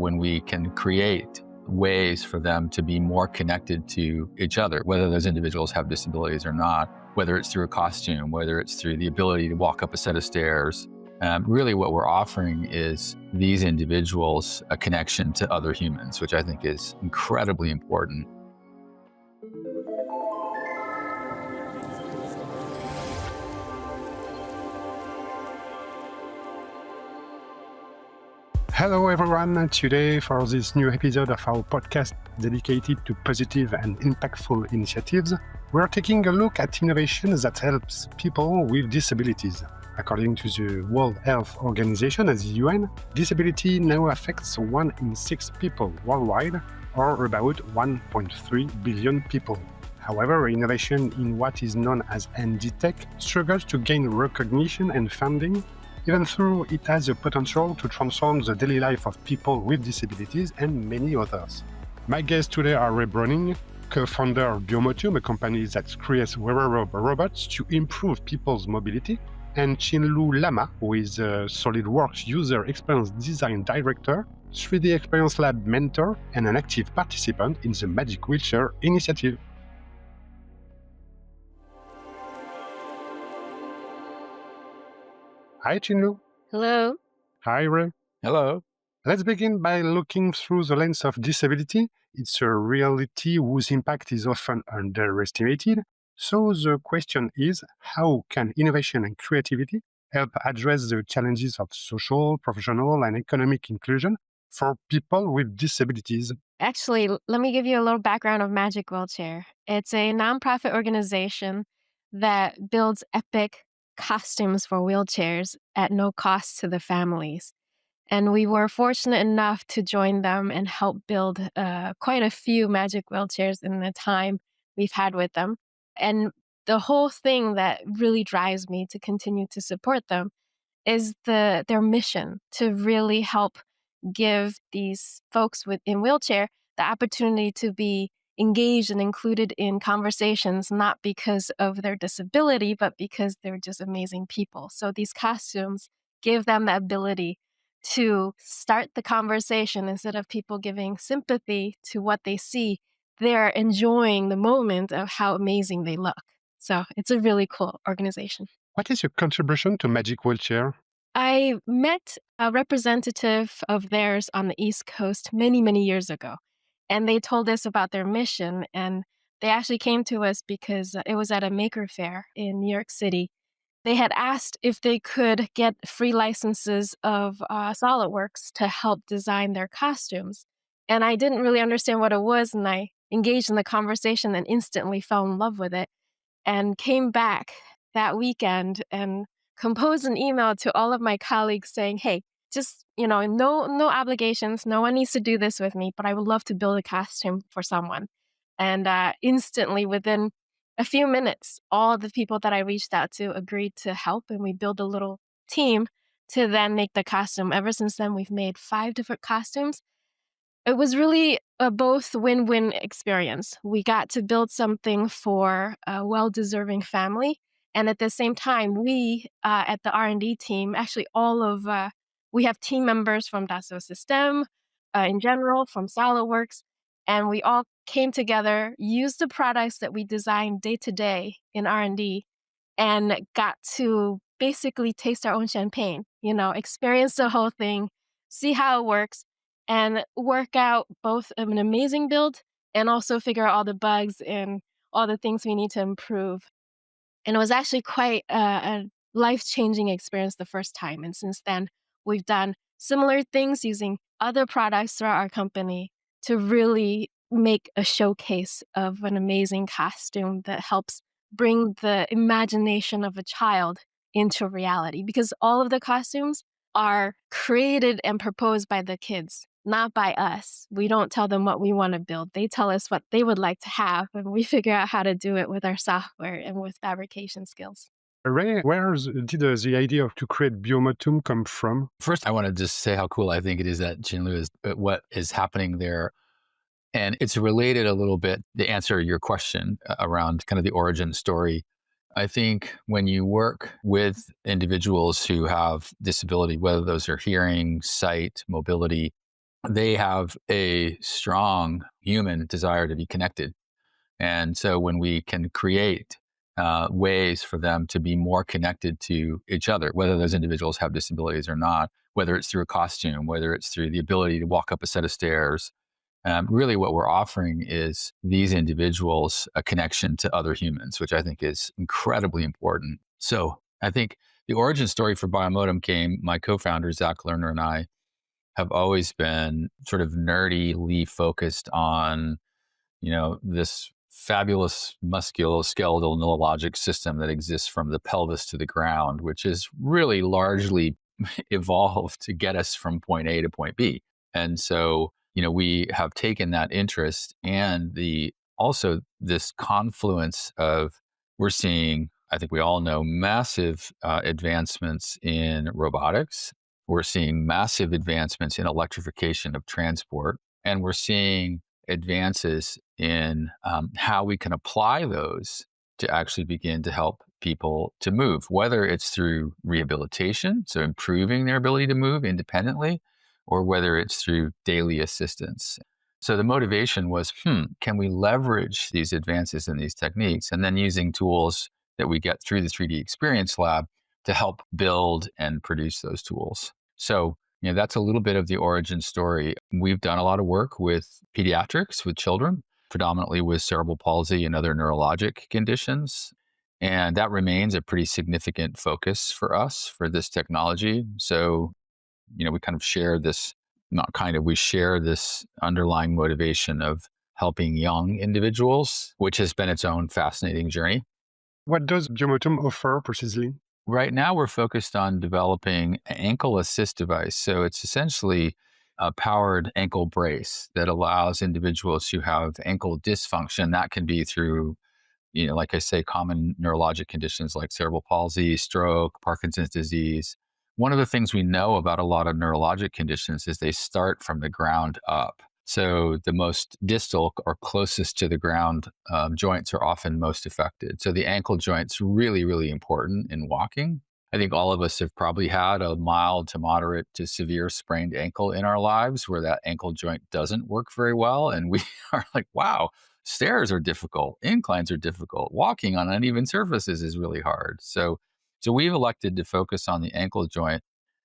when we can create ways for them to be more connected to each other, whether those individuals have disabilities or not, whether it's through a costume, whether it's through the ability to walk up a set of stairs. Really what we're offering is these individuals a connection to other humans, which I think is incredibly important. Hello everyone, today for this new episode of our podcast dedicated to positive and impactful initiatives, we're taking a look at innovation that helps people with disabilities. According to the World Health Organization and the UN, disability now affects 1 in 6 people worldwide, or about 1.3 billion people. However, innovation in what is known as ND tech struggles to gain recognition and funding, even though it has the potential to transform the daily life of people with disabilities and many others. My guests today are Ray Browning, co-founder of Biomotum, a company that creates wearable robots to improve people's mobility, and Chinloo Lama, who is a SOLIDWORKS user experience design director, 3D Experience Lab mentor, and an active participant in the Magic Wheelchair initiative. Hi, Chinloo. Hello. Hi, Ray. Hello. Let's begin by looking through the lens of disability. It's a reality whose impact is often underestimated. So the question is, how can innovation and creativity help address the challenges of social, professional, and economic inclusion for people with disabilities? Actually, let me give you a little background of Magic Wheelchair. It's a nonprofit organization that builds epic costumes for wheelchairs at no cost to the families. And we were fortunate enough to join them and help build quite a few Magic Wheelchairs in the time we've had with them. And the whole thing that really drives me to continue to support them is their mission to really help give these folks in wheelchair the opportunity to be engaged and included in conversations, not because of their disability, but because they're just amazing people. So these costumes give them the ability to start the conversation. Instead of people giving sympathy to what they see, they're enjoying the moment of how amazing they look. So it's a really cool organization. What is your contribution to Magic Wheelchair? I met a representative of theirs on the East Coast many, many years ago, and they told us about their mission. And they actually came to us because it was at a maker fair in New York City. They had asked if they could get free licenses of SolidWorks to help design their costumes. And I didn't really understand what it was, and I engaged in the conversation and instantly fell in love with it and came back that weekend and composed an email to all of my colleagues saying, hey, just, no obligations. No one needs to do this with me, but I would love to build a costume for someone. And instantly, within a few minutes, all the people that I reached out to agreed to help, and we built a little team to then make the costume. Ever since then, we've made 5 different costumes. It was really a both win-win experience. We got to build something for a well-deserving family, and at the same time, we at the R&D team, actually we have team members from Dassault Systèmes, in general, from SolidWorks, and we all came together, used the products that we designed day to day in R&D, and got to basically taste our own champagne, experience the whole thing, see how it works, and work out both an amazing build and also figure out all the bugs and all the things we need to improve. And it was actually quite a life-changing experience the first time. And since then, we've done similar things using other products throughout our company to really make a showcase of an amazing costume that helps bring the imagination of a child into reality. Because all of the costumes are created and proposed by the kids, not by us. We don't tell them what we want to build. They tell us what they would like to have, and we figure out how to do it with our software and with fabrication skills. Ray, where did the idea to create Biomotum come from? First, I want to just say how cool I think it is that Chinloo is what is happening there. And it's related a little bit to answer your question around kind of the origin story. I think when you work with individuals who have disability, whether those are hearing, sight, mobility, they have a strong human desire to be connected. And so when we can create ways for them to be more connected to each other, whether those individuals have disabilities or not, whether it's through a costume, whether it's through the ability to walk up a set of stairs, really what we're offering is these individuals a connection to other humans, which I think is incredibly important. So I think the origin story for Biomotum came, my co-founder, Zach Lerner, and I have always been sort of nerdily focused on, this fabulous musculoskeletal neurologic system that exists from the pelvis to the ground, which is really largely evolved to get us from point A to point B. And so, we have taken that interest and the also this confluence of we're seeing, I think we all know, massive advancements in robotics. We're seeing massive advancements in electrification of transport, and we're seeing advances in how we can apply those to actually begin to help people to move, whether it's through rehabilitation, so improving their ability to move independently, or whether it's through daily assistance. So the motivation was, can we leverage these advances in these techniques and then using tools that we get through the 3D Experience Lab to help build and produce those tools? So that's a little bit of the origin story. We've done a lot of work with pediatrics, with children, predominantly with cerebral palsy and other neurologic conditions. And that remains a pretty significant focus for us for this technology. So, we kind of share this, not kind of, we share this underlying motivation of helping young individuals, which has been its own fascinating journey. What does Biomotum offer precisely? Right now, we're focused on developing an ankle assist device. So it's essentially a powered ankle brace that allows individuals who have ankle dysfunction. That can be through, like I say, common neurologic conditions like cerebral palsy, stroke, Parkinson's disease. One of the things we know about a lot of neurologic conditions is they start from the ground up. So the most distal or closest to the ground joints are often most affected. So the ankle joint's really, really important in walking. I think all of us have probably had a mild to moderate to severe sprained ankle in our lives where that ankle joint doesn't work very well. And we are like, wow, stairs are difficult, inclines are difficult, walking on uneven surfaces is really hard. So we've elected to focus on the ankle joint.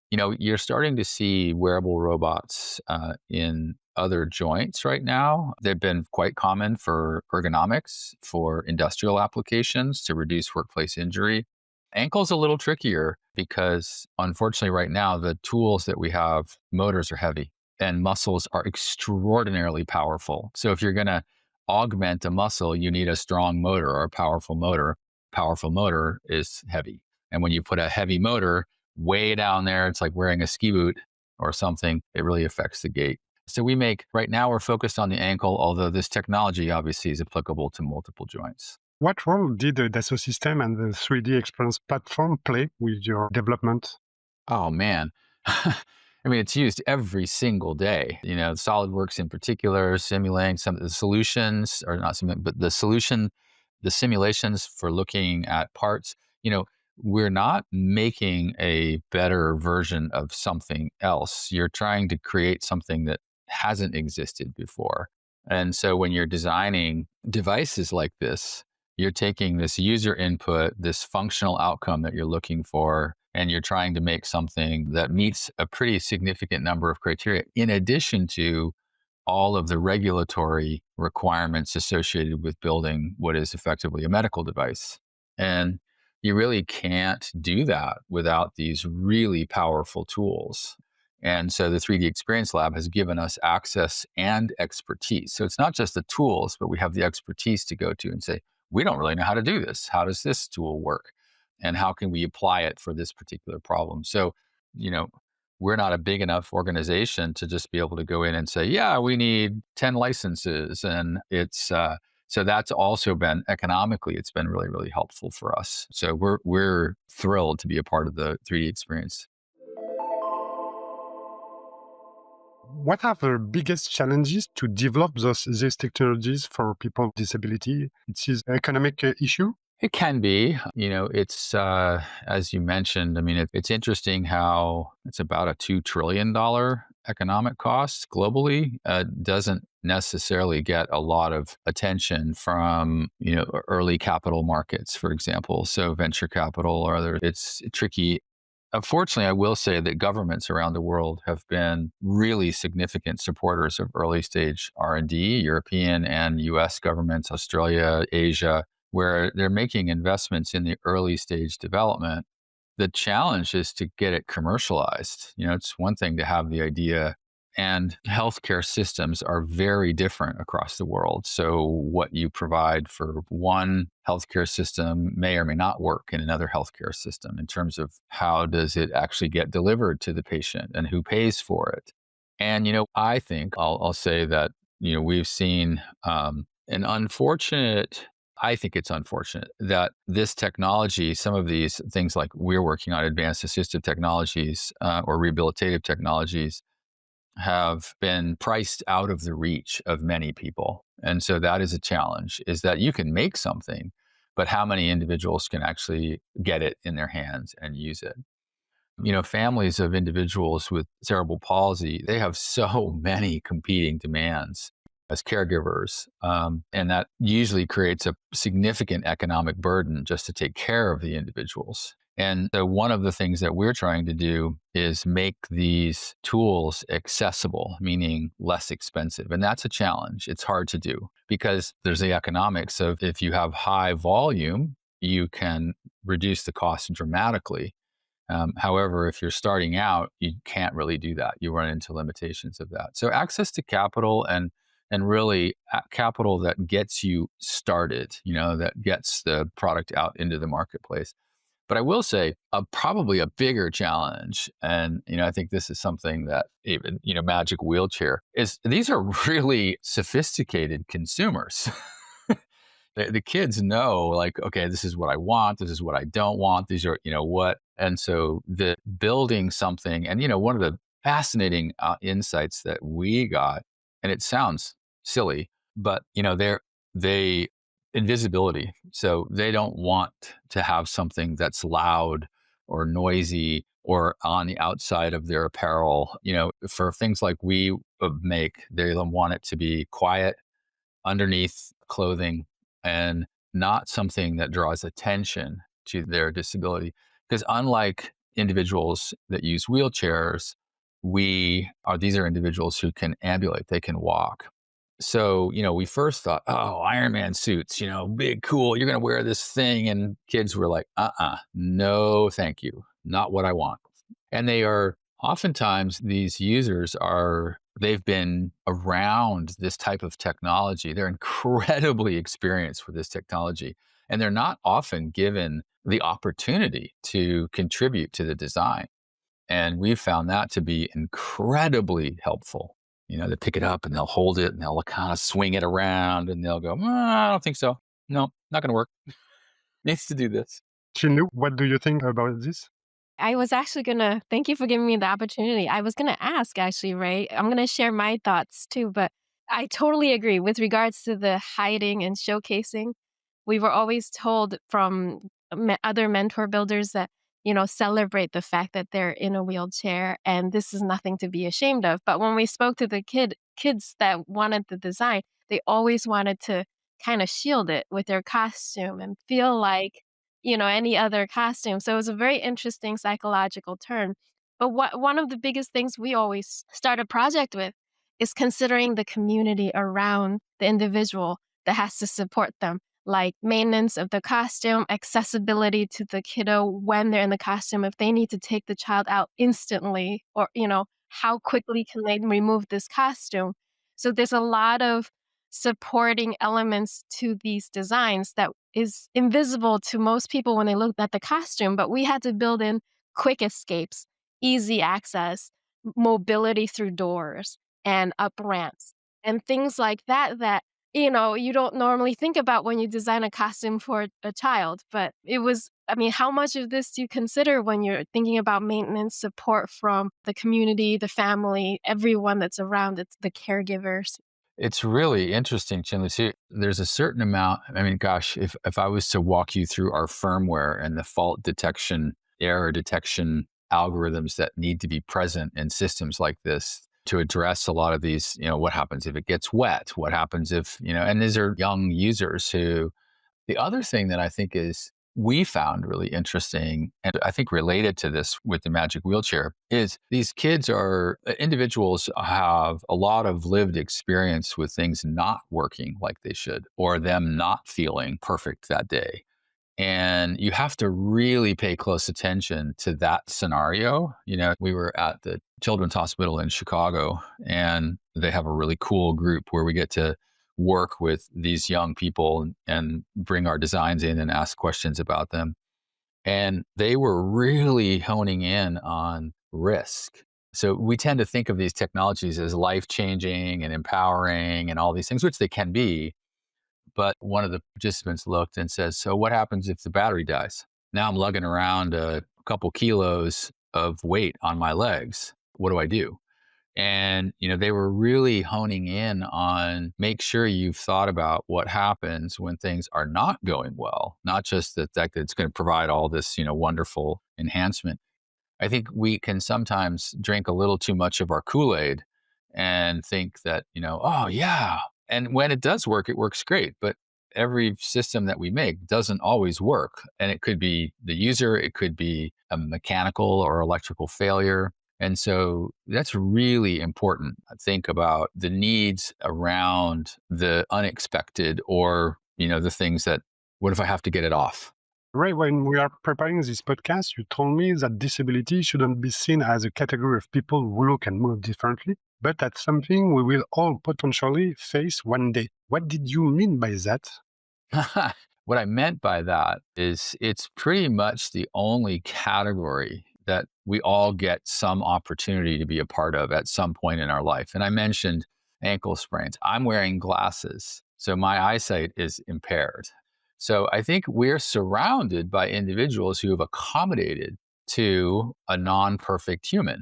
You're starting to see wearable robots in other joints right now. They've been quite common for ergonomics, for industrial applications to reduce workplace injury. Ankle's a little trickier because, unfortunately, right now, the tools that we have, motors are heavy and muscles are extraordinarily powerful. So if you're going to augment a muscle, you need a strong motor or a powerful motor. Powerful motor is heavy. And when you put a heavy motor way down there, it's like wearing a ski boot or something. It really affects the gait. So right now we're focused on the ankle, although this technology obviously is applicable to multiple joints. What role did the Dassault system and the 3D Experience platform play with your development? Oh, man. I mean, it's used every single day. SolidWorks in particular, simulating some of the solutions, or not simulating, but the simulations for looking at parts. We're not making a better version of something else. You're trying to create something that hasn't existed before. And so when you're designing devices like this, you're taking this user input, this functional outcome that you're looking for, and you're trying to make something that meets a pretty significant number of criteria, in addition to all of the regulatory requirements associated with building what is effectively a medical device. And you really can't do that without these really powerful tools. And so the 3D Experience Lab has given us access and expertise. So it's not just the tools, but we have the expertise to go to and say, we don't really know how to do this. How does this tool work? And how can we apply it for this particular problem? So, we're not a big enough organization to just be able to go in and say, yeah, we need 10 licenses. And so that's also been economically, it's been really, really helpful for us. So we're thrilled to be a part of the 3D experience. What are the biggest challenges to develop these technologies for people with disability? It is an economic issue? It can be, it's, as you mentioned, I mean, it's interesting how it's about a $2 trillion economic costs globally doesn't necessarily get a lot of attention from early capital markets, for example. So venture capital or other, it's tricky. Unfortunately, I will say that governments around the world have been really significant supporters of early stage R&D, European and US governments, Australia, Asia, where they're making investments in the early stage development. The challenge is to get it commercialized. It's one thing to have the idea, and healthcare systems are very different across the world. So what you provide for one healthcare system may or may not work in another healthcare system in terms of how does it actually get delivered to the patient and who pays for it. And, I think I'll say that, we've seen an unfortunate I think it's unfortunate that this technology, some of these things like we're working on, advanced assistive technologies or rehabilitative technologies, have been priced out of the reach of many people. And so that is a challenge, is that you can make something, but how many individuals can actually get it in their hands and use it? Families of individuals with cerebral palsy, they have so many competing demands as caregivers. And that usually creates a significant economic burden just to take care of the individuals. And so one of the things that we're trying to do is make these tools accessible, meaning less expensive. And that's a challenge. It's hard to do because there's the economics of if you have high volume, you can reduce the cost dramatically. However, if you're starting out, you can't really do that. You run into limitations of that. So access to capital and really capital that gets you started, that gets the product out into the marketplace. But I will say probably a bigger challenge, and I think this is something that even Magic Wheelchair is. These are really sophisticated consumers. The kids know, like, okay, this is what I want. This is what I don't want. These are, what. And so the building something, and, one of the fascinating insights that we got, and it sounds silly, but, they invisibility. So they don't want to have something that's loud or noisy or on the outside of their apparel. For things like we make, they want it to be quiet underneath clothing and not something that draws attention to their disability. Because unlike individuals that use wheelchairs, these are individuals who can ambulate, they can walk. So, we first thought, oh, Iron Man suits, big, cool, you're going to wear this thing. And kids were like, no, thank you. Not what I want. And they are oftentimes, these users they've been around this type of technology. They're incredibly experienced with this technology, and they're not often given the opportunity to contribute to the design. And we've found that to be incredibly helpful. They pick it up and they'll hold it and they'll kind of swing it around and they'll go, I don't think so. No, not going to work. Needs to do this. Chinloo, what do you think about this? I was actually gonna thank you for giving me the opportunity. I was gonna ask actually, Ray. I'm gonna share my thoughts too, but I totally agree with regards to the hiding and showcasing. We were always told from other mentor builders that, celebrate the fact that they're in a wheelchair and this is nothing to be ashamed of. But when we spoke to the kids that wanted the design, they always wanted to kind of shield it with their costume and feel like, any other costume. So it was a very interesting psychological turn. But one of the biggest things we always start a project with is considering the community around the individual that has to support them, like maintenance of the costume, accessibility to the kiddo when they're in the costume, if they need to take the child out instantly, or, how quickly can they remove this costume? So there's a lot of supporting elements to these designs that is invisible to most people when they look at the costume, but we had to build in quick escapes, easy access, mobility through doors and up ramps and things like that, you don't normally think about when you design a costume for a child. But how much of this do you consider when you're thinking about maintenance support from the community, the family, everyone that's around, it's the caregivers? It's really interesting, Chinloo. See, there's a certain amount. Gosh, if I was to walk you through our firmware and the fault detection, error detection algorithms that need to be present in systems like this, to address a lot of these, what happens if it gets wet? What happens if, and these are young users who, the other thing that I think is we found really interesting, and I think related to this with the magic wheelchair, is these kids are individuals have a lot of lived experience with things not working like they should, or them not feeling perfect that day. And you have to really pay close attention to that scenario. We were at the Children's Hospital in Chicago, and they have a really cool group where we get to work with these young people and bring our designs in and ask questions about them. And they were really honing in on risk. So we tend to think of these technologies as life changing and empowering and all these things, which they can be. But one of the participants looked and says, "So what happens if the battery dies? Now I'm lugging around a couple kilos of weight on my legs. What do I do?" And, they were really honing in on make sure you've thought about what happens when things are not going well, not just that it's going to provide all this, wonderful enhancement. I think we can sometimes drink a little too much of our Kool-Aid and think that, oh, yeah. And when it does work, it works great. But every system that we make doesn't always work. And it could be the user, it could be a mechanical or electrical failure. And so that's really important. Think about the needs around the unexpected or, the things that, what if I have to get it off? Ray, when we are preparing this podcast, you told me that disability shouldn't be seen as a category of people who look and move differently, but as something we will all potentially face one day. What did you mean by that? What I meant by that is it's pretty much the only category that we all get some opportunity to be a part of at some point in our life. And I mentioned ankle sprains. I'm wearing glasses, so my eyesight is impaired. So I think we're surrounded by individuals who have accommodated to a non-perfect human.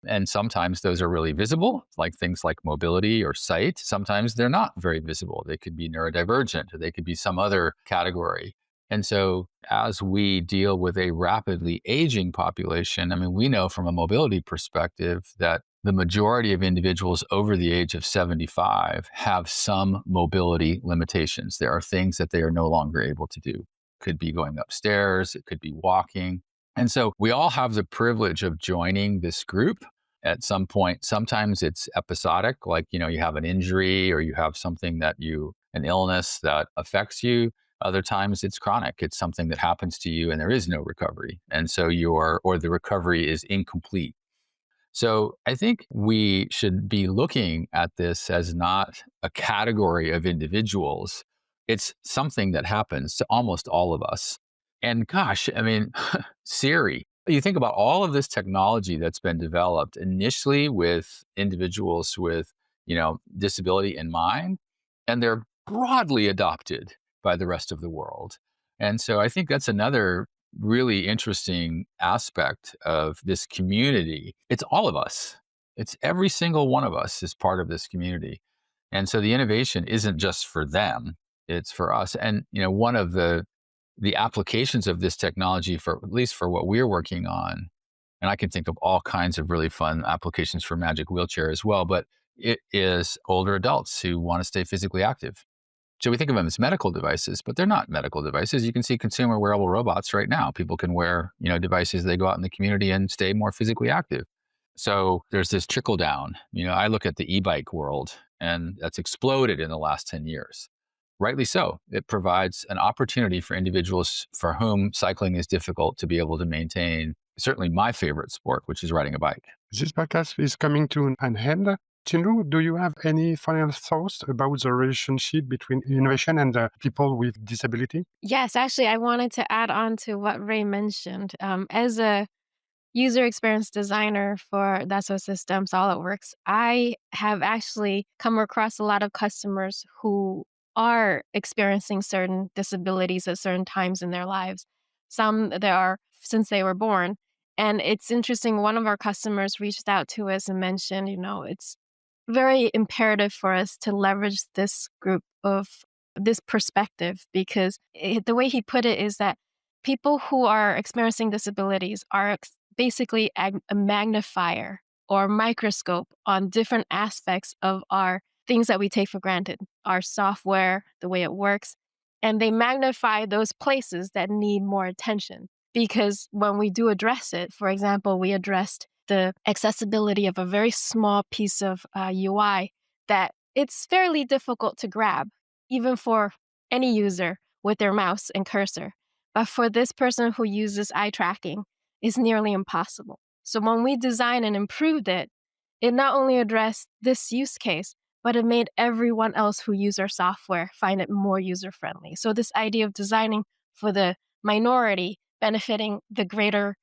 And sometimes those are really visible, like things like mobility or sight. Sometimes they're not very visible. They could be neurodivergent, or they could be some other category. And so as we deal with a rapidly aging population, I mean, we know from a mobility perspective that the majority of individuals over the age of 75 have some mobility limitations. There are things that they are no longer able to do. It could be going upstairs, it could be walking. And so we all have the privilege of joining this group at some point. Sometimes it's episodic, like, you have an injury or you have something an illness that affects you. Other times it's chronic. It's something that happens to you and there is no recovery. And so or the recovery is incomplete. So I think we should be looking at this as not a category of individuals. It's something that happens to almost all of us. And gosh, I mean, Siri, you think about all of this technology that's been developed initially with individuals with, disability in mind, and they're broadly adopted by the rest of the world. And so I think that's another really interesting aspect of this community. It's all of us. It's every single one of us is part of this community. And so the innovation isn't just for them, it's for us. And, one of the applications of this technology, for at least for what we're working on, and I can think of all kinds of really fun applications for Magic Wheelchair as well, but it is older adults who want to stay physically active. So we think of them as medical devices, but they're not medical devices. You can see consumer wearable robots right now. People can wear, devices. They go out in the community and stay more physically active. So there's this trickle down. I look at the e-bike world, and that's exploded in the last 10 years. Rightly so. It provides an opportunity for individuals for whom cycling is difficult to be able to maintain certainly my favorite sport, which is riding a bike. This podcast is coming to an end. Chinloo, do you have any final thoughts about the relationship between innovation and people with disability? Yes, actually, I wanted to add on to what Ray mentioned. As a user experience designer for Dassault System SolidWorks, I have actually come across a lot of customers who are experiencing certain disabilities at certain times in their lives. Some there are since they were born. And it's interesting, one of our customers reached out to us and mentioned, it's very imperative for us to leverage this group of this perspective because the way he put it is that people who are experiencing disabilities are basically a magnifier or microscope on different aspects of our things that we take for granted, our software, the way it works, and they magnify those places that need more attention. Because when we do address it, for example, we addressed the accessibility of a very small piece of UI that it's fairly difficult to grab, even for any user with their mouse and cursor. But for this person who uses eye tracking, it's nearly impossible. So when we designed and improved it, it not only addressed this use case, but it made everyone else who use our software find it more user-friendly. So this idea of designing for the minority benefiting the greater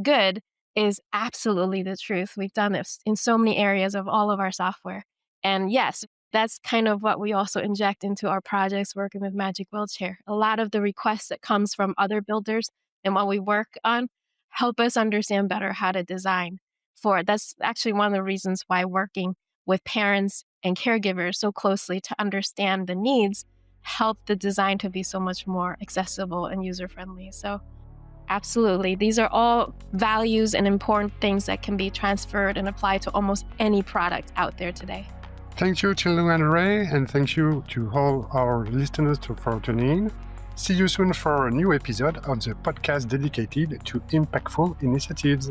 good is absolutely the truth. We've done this in so many areas of all of our software. And yes, that's kind of what we also inject into our projects working with Magic Wheelchair. A lot of the requests that comes from other builders and what we work on help us understand better how to design for it. That's actually one of the reasons why working with parents and caregivers so closely to understand the needs help the design to be so much more accessible and user-friendly. So absolutely, these are all values and important things that can be transferred and applied to almost any product out there today. Thank you, Chinloo and Ray, and thank you to all our listeners for tuning in. See you soon for a new episode of the podcast dedicated to impactful initiatives.